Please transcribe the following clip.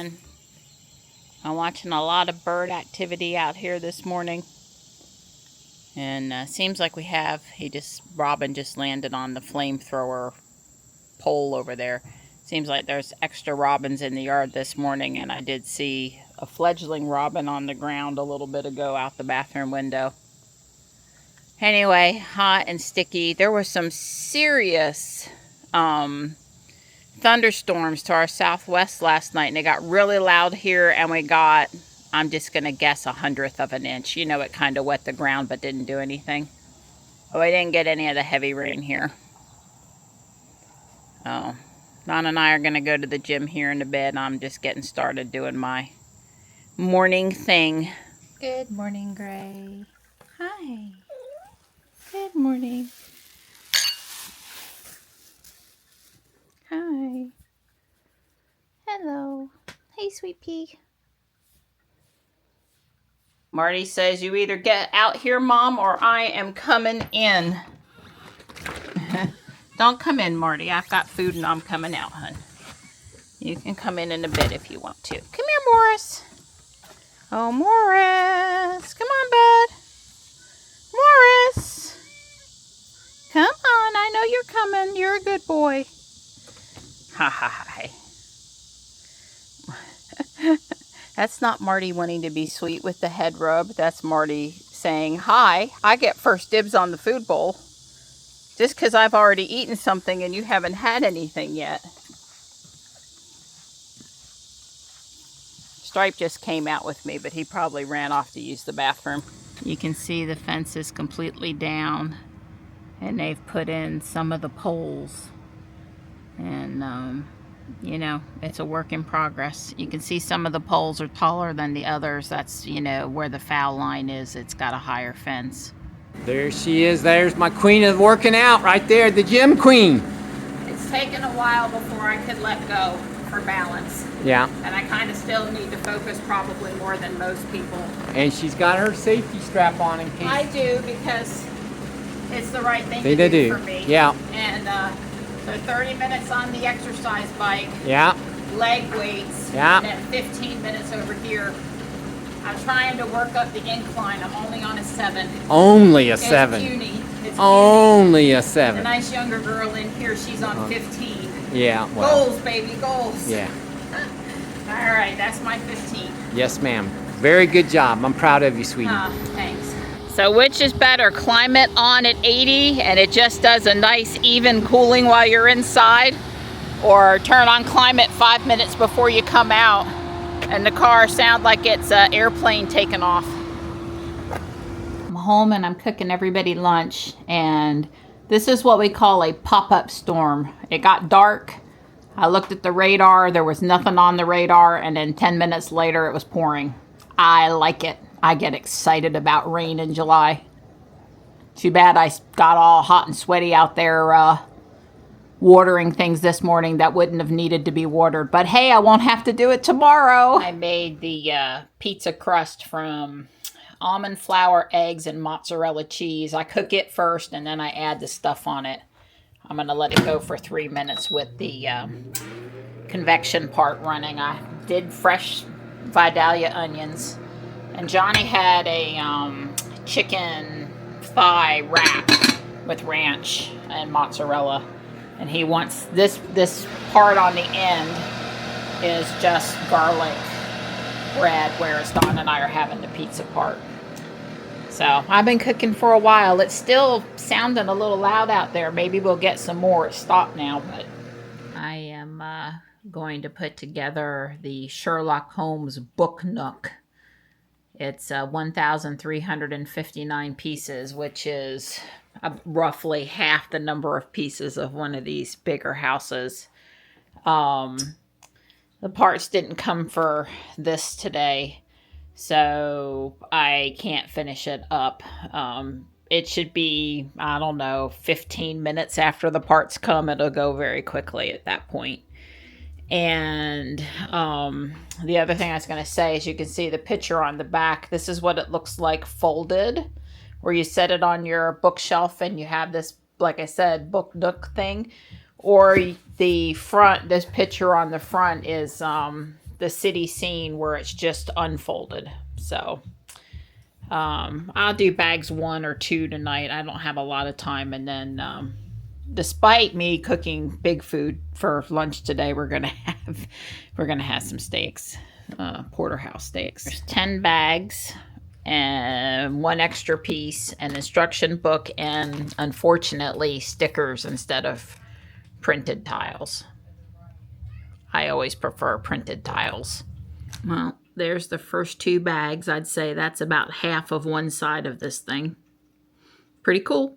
on. I'm watching a lot of bird activity out here this morning. And seems like we have, Robin just landed on the flamethrower pole over there. Seems like there's extra robins in the yard this morning, and I did see a fledgling robin on the ground a little bit ago out the bathroom window. Anyway, hot and sticky. There were some serious thunderstorms to our southwest last night, and it got really loud here, and we got, I'm just going to guess, 1/100 of an inch. You know, it kind of wet the ground but didn't do anything. Oh, I didn't get any of the heavy rain here. Oh, Don and I are going to go to the gym here in a bit. I'm just getting started doing my morning thing. Good morning, Gray. Hi. Good morning. Hi. Hello. Hey, sweet pea. Marty says, you either get out here, Mom, or I am coming in. Don't come in, Marty. I've got food and I'm coming out, hun. You can come in a bit if you want to. Come here, Morris. Oh, Morris. Come on, bud. Morris. Come on. I know you're coming. You're a good boy. Hi. That's not Marty wanting to be sweet with the head rub. That's Marty saying, hi, I get first dibs on the food bowl. Just because I've already eaten something and you haven't had anything yet. Stripe just came out with me, but he probably ran off to use the bathroom. You can see the fence is completely down, and they've put in some of the poles. And, you know, it's a work in progress. You can see some of the poles are taller than the others. That's, you know, where the foul line is. It's got a higher fence. There she is. There's my queen of working out right there, the gym queen. It's taken a while before I could let go for balance. Yeah. And I kind of still need to focus probably more than most people. And she's got her safety strap on in case. I do, because it's the right thing to do for me. Yeah. And so 30 minutes on the exercise bike. Yeah. Leg weights. Yeah. And then 15 minutes over here. I'm trying to work up the incline. I'm only on a 7. Only a 7. It's puny. It's only a The 7. nice younger girl in here, she's on 15. Yeah. Well. Goals, baby, goals. Yeah. All right, that's my 15. Yes, ma'am. Very good job. I'm proud of you, sweetie. Thanks. So which is better, climb it on at 80 and it just does a nice even cooling while you're inside, or turn on climate 5 minutes before you come out and the car sounds like it's an airplane taking off. I'm home and I'm cooking everybody lunch, and this is what we call a pop-up storm. It got dark. I looked at the radar. There was nothing on the radar, and then 10 minutes later it was pouring. I like it. I get excited about rain in July. Too bad I got all hot and sweaty out there watering things this morning that wouldn't have needed to be watered. But hey, I won't have to do it tomorrow. I made the pizza crust from almond flour, eggs, and mozzarella cheese. I cook it first and then I add the stuff on it. I'm going to let it go for 3 minutes with the convection part running. I did fresh Vidalia onions. And Johnny had a chicken thigh wrap with ranch and mozzarella. And he wants this part on the end is just garlic bread, whereas Don and I are having the pizza part. So I've been cooking for a while. It's still sounding a little loud out there. Maybe we'll get some more. It's stopped now, but I am going to put together the Sherlock Holmes book nook. It's 1,359 pieces, which is roughly half the number of pieces of one of these bigger houses. The parts didn't come for this today, so I can't finish it up. It should be, I don't know, 15 minutes after the parts come. It'll go very quickly at that point. And the other thing I was going to say is, you can see the picture on the back. This is what it looks like folded, where you set it on your bookshelf and you have this, like I said, book nook thing. Or the front, this picture on the front is the city scene where it's just unfolded. So I'll do bags 1 or 2 tonight. I don't have a lot of time. And then despite me cooking big food for lunch today, we're gonna have some steaks, porterhouse steaks. There's 10 bags and 1 extra piece, an instruction book, and unfortunately stickers instead of printed tiles. I always prefer printed tiles. Well, there's the first 2 bags. I'd say that's about half of one side of this thing. Pretty cool.